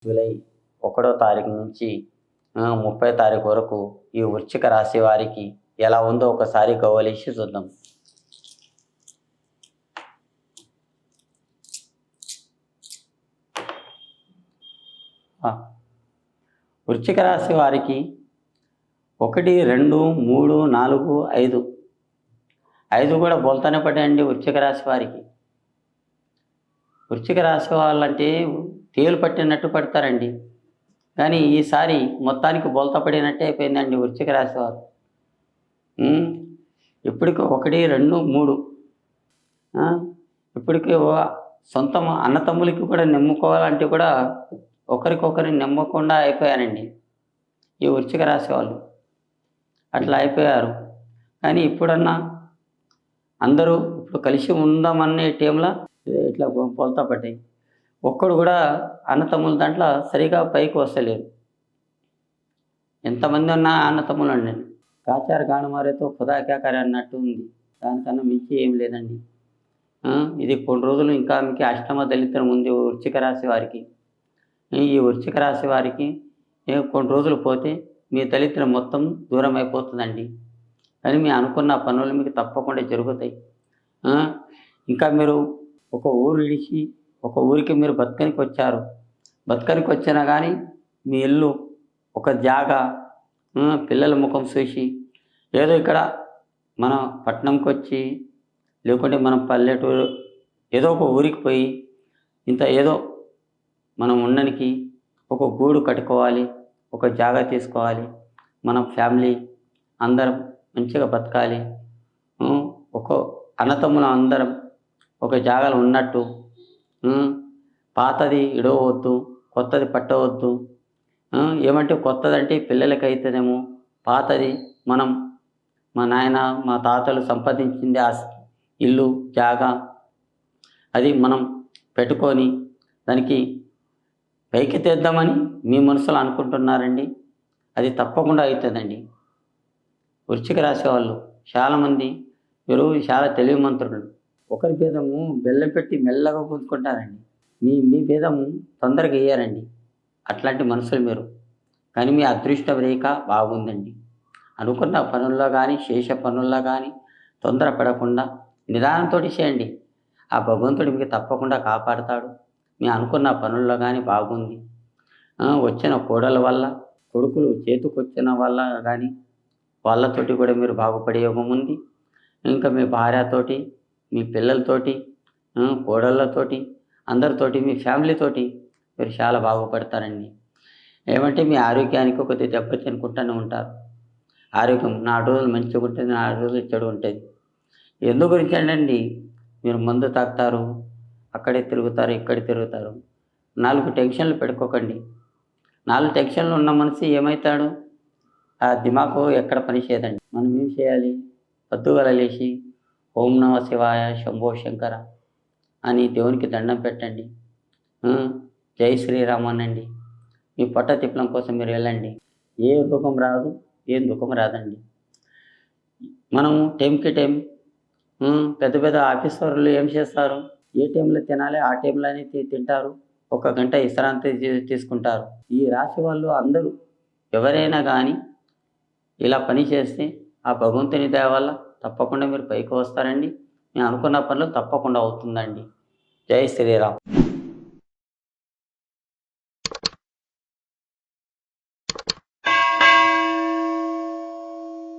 July 1వ తారీఖు నుంచి 30వ తారీఖు వరకు ఈ వృశ్చిక రాశి వారికి ఎలా ఉందో ఒకసారి గవ్వలేసి చూద్దాం. వృశ్చిక రాశి వారికి 1, 2, 3, 4, 5 కూడా బోల్తానే పడ్డాయండి. వృశ్చిక రాశి వారికి వృశ్చిక రాశి వాళ్ళంటే తేలు పట్టినట్టు పడతారండి. కానీ ఈసారి మొత్తానికి బోల్తా పడినట్టే అయిపోయిందండి వృశ్చిక రాశి వారు. ఇప్పటికి 1, 2, 3 ఇప్పటికి సొంత అన్నతమ్ములకి కూడా నమ్ముకోవాలంటే కూడా ఒకరికొకరిని నమ్మకుండా అయిపోయారండి ఈ వృశ్చిక రాశి వాళ్ళు. అట్లా అయిపోయారు. కానీ ఇప్పుడన్నా అందరూ ఇప్పుడు కలిసి ఉందామనే టైంలో ఇట్లా పోల్తా పడ్డాయి. ఒక్కడు కూడా అన్నతమ్ముల దాంట్లో సరిగా పైకి వస్తలేరు. ఎంతమంది ఉన్నా అన్నతమ్ములు అండి. కాచారు గాణమారేతో ఖుదా క్యా కరే అన్నట్టు ఉంది. దానికన్నా మించి ఏం లేదండి. ఇది కొన్ని రోజులు ఇంకా మీకు అష్టమ దళితం ఉంది వృశ్చిక రాశి వారికి. ఈ వృశ్చిక రాశి వారికి కొన్ని రోజులు పోతే మీ దళితం మొత్తం దూరం అయిపోతుందండి. కానీ మీ అనుకున్న పనులు మీకు తప్పకుండా జరుగుతాయి. ఇంకా మీరు ఒక ఊరు విడిచి ఒక ఊరికి మీరు బతకనికి వచ్చారు. బతకనికి వచ్చినా కానీ మీ ఇల్లు ఒక జాగా పిల్లల ముఖం చూసి ఏదో ఇక్కడ మన పట్టణంకి వచ్చి లేకుంటే మనం పల్లెటూరు ఏదో ఒక ఊరికి పోయి ఇంత ఏదో మనం ఉండడానికి ఒక గూడు కట్టుకోవాలి, ఒక జాగా తీసుకోవాలి, మన ఫ్యామిలీ అందరం మంచిగా బతకాలి, ఒక అన్నతమ్ముల అందరం ఒక జాగాలో ఉన్నట్టు, పాతది ఇడవద్దు, కొత్తది పట్టవద్దు. ఏమంటే కొత్తదంటే పిల్లలకి అవుతుందేమో, పాతది మనం మా నాయన మా తాతలు సంపాదించింది ఆ ఇల్లు జాగా అది మనం పెట్టుకొని దానికి పైకి తెద్దామని మీ మనసులో అనుకుంటున్నారండి. అది తప్పకుండా అవుతుందండి. వృశ్చిక రాశి వాళ్ళు చాలామంది మీరు చాలా తెలివిమంతులు. ఒకరి భేదము బెల్లం పెట్టి మెల్లగా కూర్చుకుంటారండి. మీ భేదము తొందరగా వేయారండి. అట్లాంటి మనుషులు మీరు. కానీ మీ అదృష్ట రేఖ బాగుందండి. అనుకున్న పనుల్లో కానీ చేసే పనుల్లో కానీ తొందర పడకుండా నిదానంతో చేయండి. ఆ భగవంతుడు మీకు తప్పకుండా కాపాడుతాడు. మీ అనుకున్న పనుల్లో కానీ బాగుంది. వచ్చిన కోడల వల్ల కొడుకులు చేతికొచ్చిన వల్ల కానీ వాళ్ళతోటి కూడా మీరు బాగుపడే యోగం ఉంది. ఇంకా మీ భార్యతోటి, మీ పిల్లలతోటి, కోడళ్ళతోటి, అందరితోటి, మీ ఫ్యామిలీతోటి మీరు చాలా బాగుపడతారండి. ఏమంటే మీ ఆరోగ్యానికి కొద్దిగా దెబ్బతినుకుంటూనే ఉంటారు. ఆరోగ్యం 4 రోజులు మంచిగా ఉంటుంది, 4 రోజులు చెడు ఉంటుంది. ఎందు గురించి అండి మీరు మందు తాగుతారు, అక్కడే తిరుగుతారు, ఇక్కడ తిరుగుతారు. 4 టెన్షన్లు పెట్టుకోకండి. 4 టెన్షన్లు ఉన్న మనిషి ఏమవుతాడు? ఆ దిమాకు ఎక్కడ పని చేయదండి. మనం ఏం చేయాలి? పొద్దుగల లేచి ఓం నమ శివాయ శంభో శంకర అని దేవునికి దండం పెట్టండి. జై శ్రీరామ్ అనండి. మీ పొట్ట తిప్పలం కోసం మీరు వెళ్ళండి. ఏ దుఃఖం రాదు, ఏం దుఃఖం రాదండి. మనం టైంకి టైం పెద్ద పెద్ద ఆఫీసర్లు ఏం చేస్తారు? ఏ టైంలో తినాలి ఆ టైంలోనే తింటారు. 1 గంట విశ్రాంతి తీసుకుంటారు. ఈ రాశి వాళ్ళు అందరూ ఎవరైనా కానీ ఇలా పని చేస్తే ఆ భగవంతుని దయ వల్ల తప్పకుండా మీరు పైకి వస్తారండి. మీరు అనుకున్న పనులు తప్పకుండా అవుతుందండి. జై శ్రీరామ్.